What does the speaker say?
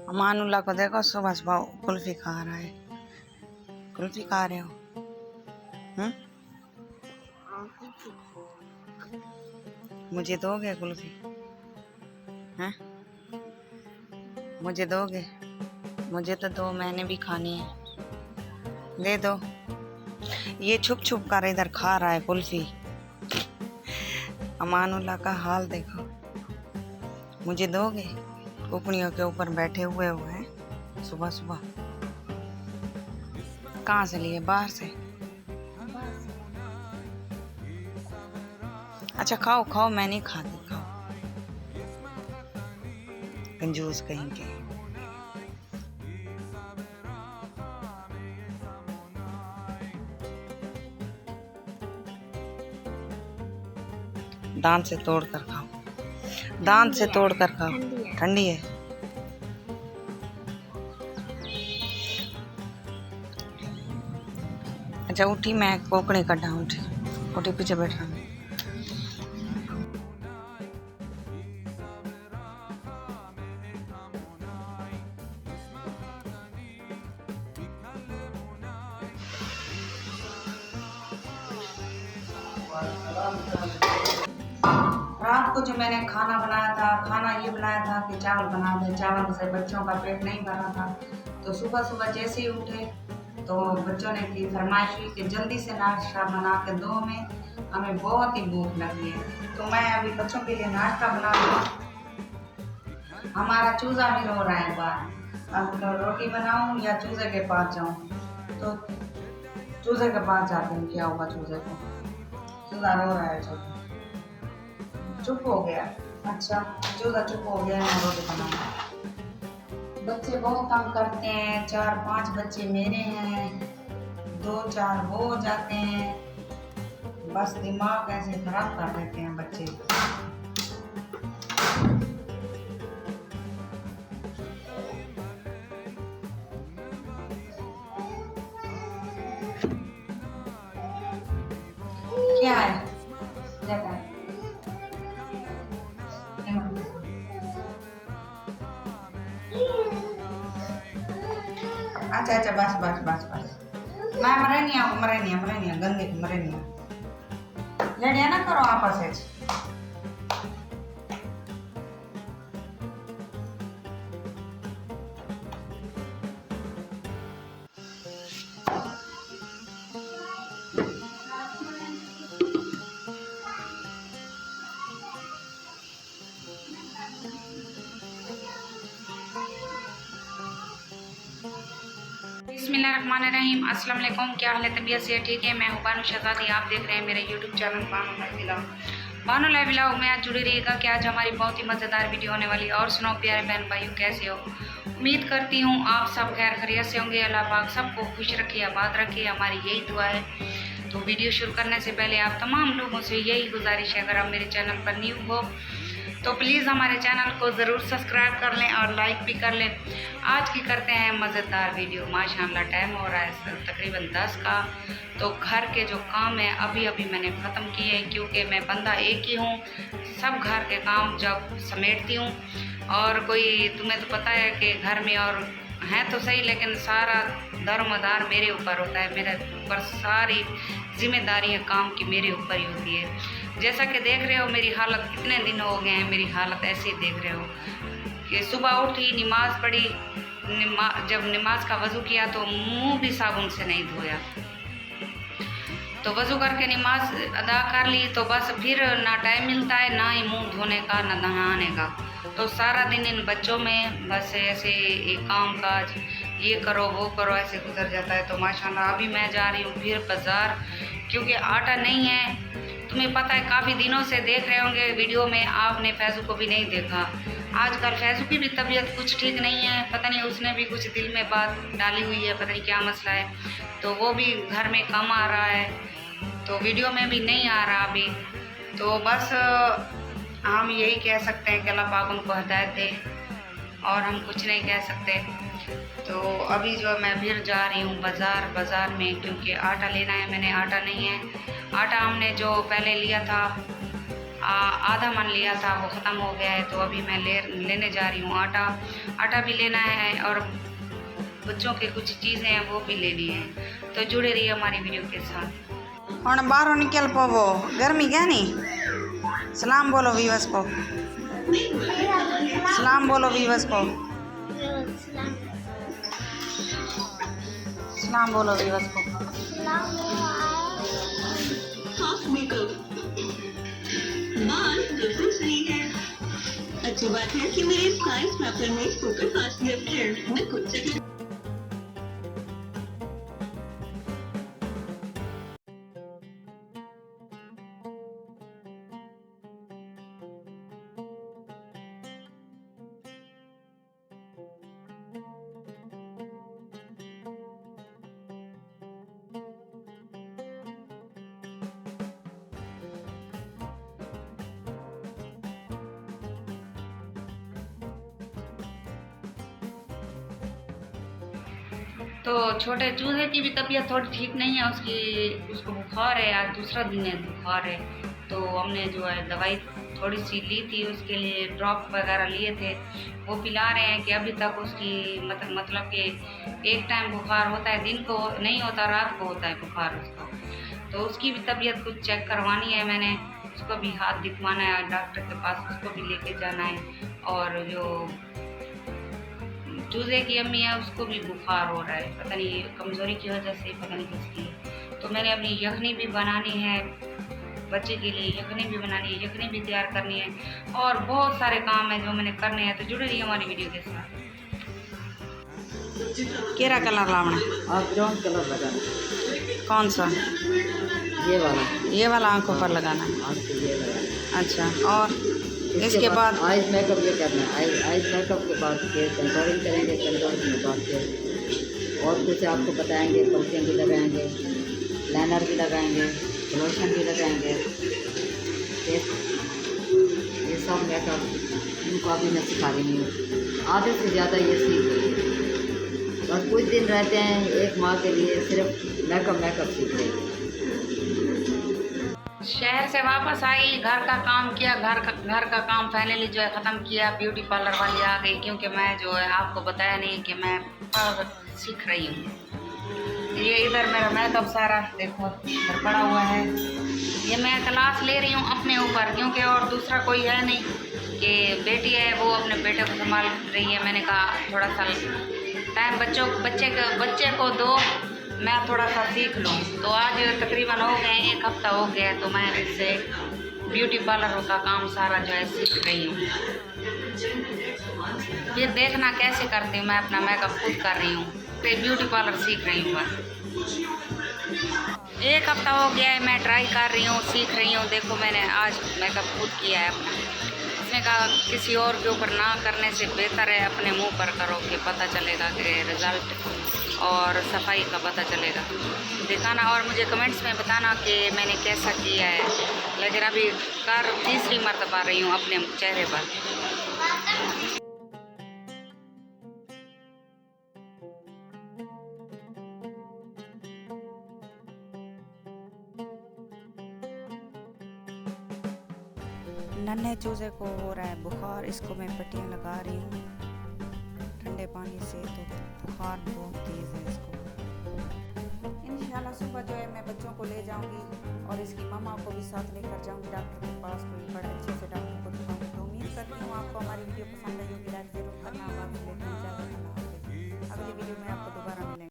अमानुल्लाह को देखो, सुबह सुबह कुल्फी खा रहा है। कुल्फी खा रहे हो? मुझे दोगे कुल्फी? हैं? मुझे दोगे? मुझे तो दो, मैंने भी खानी है। दे दो। ये छुप छुप कर इधर खा रहा है कुल्फी। अमानुल्लाह का हाल देखो। मुझे दोगे? कुकड़ियों के ऊपर बैठे हुए हैं सुबह सुबह। कहाँ से लिए? बाहर से। अच्छा खाओ खाओ, मैं नहीं खाती, खाओ। कंजूस कहीं के। दांत से तोड़ कर खाओ, दांत से तोड़ कर खाओ। ठंडी है। अच्छा उठी, मैं कोकड़ी कटा। उठी उठी, पीछे बैठ रहा हूँ। रात को जो मैंने खाना बनाया था, खाना ये बनाया था कि चावल बना दे। चावल से बच्चों का पेट नहीं भरा था, तो सुबह सुबह जैसे ही उठे तो बच्चों ने की फरमाइश हुई कि जल्दी से नाश्ता बना के दो, में हमें बहुत ही भूख लगी है। तो मैं अभी बच्चों के लिए नाश्ता बना दूँ। हमारा चूजा भी रो रहा है बाहर। अब तो रोटी बनाऊं या चूजे के पास जाऊं? तो चूजे के पास जाते हैं। क्या हुआ चूजे को? चूजा रो रहा है। चुप हो गया। अच्छा चूजा चुप हो गया। मैं रोटी बनाऊंगा। बच्चे बहुत तंग करते हैं। 4-5 बच्चे मेरे हैं, 2-4 वो हो जाते हैं। बस दिमाग ऐसे खराब कर देते हैं बच्चे। क्या है? देखा है? अच्छा अच्छा, बस बस बस बस। मैं मरे नहीं गंदे मरे नहीं। लड़िया ना करो आपस में। बिस्मिल्लाहिर्रहमानिर्रहीम। अस्सलाम वालेकुम। क्या हाल है? तबीयत से ठीक है? मैं हूँ बानू शहजादी। आप देख रहे हैं मेरे यूट्यूब चैनल बानू लाइव व्लॉग। बानू लाइव व्लॉग में आज जुड़ी रहिएगा कि आज हमारी बहुत ही मज़ेदार वीडियो होने वाली है। और सुनाओ प्यारे बहन भाइयों, कैसे हो? उम्मीद करती हूँ आप सब खैर खैरियत से होंगे। अल्लाह पाक सबको खुश रखे, आबाद रखे, हमारी यही दुआ है। तो वीडियो शुरू करने से पहले आप तमाम लोगों से यही गुजारिश है, अगर आप मेरे चैनल पर न्यू हो तो प्लीज़ हमारे चैनल को ज़रूर सब्सक्राइब कर लें और लाइक भी कर लें। आज की करते हैं मज़ेदार वीडियो। माशाल्लाह टाइम हो रहा है तकरीबन 10 का। तो घर के जो काम है अभी अभी मैंने ख़त्म किए हैं, क्योंकि मैं बंदा एक ही हूँ। सब घर के काम जब समेटती हूँ, और कोई तुम्हें तो पता है कि घर में और हैं तो सही, लेकिन सारा दरमदार मेरे ऊपर होता है। मेरे ऊपर सारी जिम्मेदारियाँ काम की मेरे ऊपर ही होती है। जैसा कि देख रहे हो मेरी हालत, कितने दिन हो गए हैं मेरी हालत ऐसे ही देख रहे हो कि सुबह उठी, नमाज़ पढ़ी, जब नमाज का वज़ू किया तो मुंह भी साबुन से नहीं धोया। तो वज़ू करके नमाज अदा कर ली तो बस फिर ना टाइम मिलता है, ना ही मुंह धोने का, ना नहाने का। तो सारा दिन इन बच्चों में बस ऐसे काम काज, ये करो वो करो, ऐसे गुजर जाता है। तो माशाल्लाह अभी मैं जा रही हूँ फिर बाज़ार, क्योंकि आटा नहीं है। तुम्हें पता है काफ़ी दिनों से देख रहे होंगे वीडियो में, आपने फैज़ू को भी नहीं देखा। आजकल फैज़ू की भी तबीयत कुछ ठीक नहीं है, पता नहीं उसने भी कुछ दिल में बात डाली हुई है, पता नहीं क्या मसला है। तो वो भी घर में कम आ रहा है, तो वीडियो में भी नहीं आ रहा अभी। तो बस हम यही कह सकते हैं कि अल्लाह पाक उनको हिदायत दे, और हम कुछ नहीं कह सकते। तो अभी जो मैं फिर जा रही हूँ बाज़ार में, क्योंकि आटा लेना है। मैंने आटा नहीं है। आटा हमने जो पहले लिया था आधा मन लिया था, वो ख़त्म हो गया है। तो अभी मैं लेने जा रही हूँ आटा भी लेना है और बच्चों के कुछ चीज़ें हैं वो भी लेनी है। तो जुड़े रहिए हमारी वीडियो के साथ। और बाहर निकल पावो, गर्मी क्या नहीं। सलाम बोलो वीवस को, सलाम बोलो वीवस को, सलाम बोलो वीवस को। अच्छी बात है कि मेरे साइंस पेपर में सुपर फास्ट गिफ्ट है। मैं खुद से तो छोटे चूहे की भी तबीयत थोड़ी ठीक नहीं है, उसको बुखार है। आज दूसरा दिन है बुखार है। तो हमने जो है दवाई थोड़ी सी ली थी, उसके लिए ड्रॉप वगैरह लिए थे, वो पिला रहे हैं कि अभी तक उसकी मतलब कि एक टाइम बुखार होता है, दिन को नहीं होता, रात को होता है बुखार उसको। तो उसकी भी तबीयत कुछ चेक करवानी है मैंने, उसको भी हाथ दिखवाना है डॉक्टर के पास, उसको भी लेके जाना है। और जो चूजे की अम्मी है उसको भी बुखार हो रहा है, पता नहीं कमज़ोरी की वजह से, पता नहीं किसकी। तो मैंने अपनी यखनी भी बनानी है, बच्चे के लिए यखनी भी बनानी है, यखनी भी तैयार करनी है, और बहुत सारे काम हैं जो मैंने करने हैं। तो जुड़े रहिए हमारी वीडियो के साथ। केरा कलर लावना, आप ब्राउन कलर लगाना। कौन सा? ये वाला आंखों पर लगाना है। अच्छा, और इसके बाद आइज मेकअप ये करना है। आइज मेकअप के बाद फिर कंट्रोलिंग करेंगे, कंट्रोलिंग के बाद फिर और कुछ आपको बताएंगे, पलकें भी लगाएंगे, लाइनर भी लगाएंगे, लोशन भी लगाएंगे। ये सब मेकअप इनको अभी मैं सिखा रही हूँ, आधे से ज़्यादा ये सीख रही। बस कुछ दिन रहते हैं, एक माह के लिए सिर्फ मेकअप सीख रहे हैं। शहर से वापस आई, घर का काम किया, घर का काम फाइनली जो है ख़त्म किया। ब्यूटी पार्लर वाली आ गई, क्योंकि मैं जो है आपको बताया नहीं कि मैं सीख रही हूँ। ये इधर मेरा मेकअप सारा देखो इधर पड़ा हुआ है। ये मैं क्लास ले रही हूँ अपने ऊपर, क्योंकि और दूसरा कोई है नहीं, कि बेटी है वो अपने बेटे को संभाल रही है। मैंने कहा थोड़ा सा टाइम बच्चे को दो, मैं थोड़ा सा सीख लूँ। तो आज तकरीबन हो गए, एक हफ्ता हो गया, तो मैं इससे ब्यूटी पार्लर का काम सारा जो है सीख रही हूँ। ये देखना कैसे करती हूँ, मैं अपना मेकअप खुद कर रही हूँ, फिर ब्यूटी पार्लर सीख रही हूँ बस। एक हफ्ता हो गया है, मैं ट्राई कर रही हूँ, सीख रही हूँ। देखो मैंने आज मेकअप खुद किया है अपना। उसने कहा किसी और के ऊपर ना करने से बेहतर है अपने मुंह पर करो, कि पता चलेगा कि रिज़ल्ट और सफाई का पता चलेगा। दिखाना और मुझे कमेंट्स में बताना कि मैंने कैसा किया है। लेकिन अभी तीसरी मर्तबा रही हूँ अपने चेहरे पर। नन्हे चूजे को हो रहा है बुखार, इसको मैं पट्टियाँ लगा रही हूँ ठंडे पानी से, तो बुखार बहुत तेज़ है इसको। इंशाल्लाह सुबह जो है मैं बच्चों को ले जाऊंगी और इसकी मम्मा को भी साथ लेकर जाऊंगी डॉक्टर के पास, कोई बड़े अच्छे से डॉक्टर को दिखाऊंगी। तो उम्मीद करती हूँ आपको हमारी वीडियो पसंद आई होगी, लाइक जरूर करना। अगली वीडियो में आपको दोबारा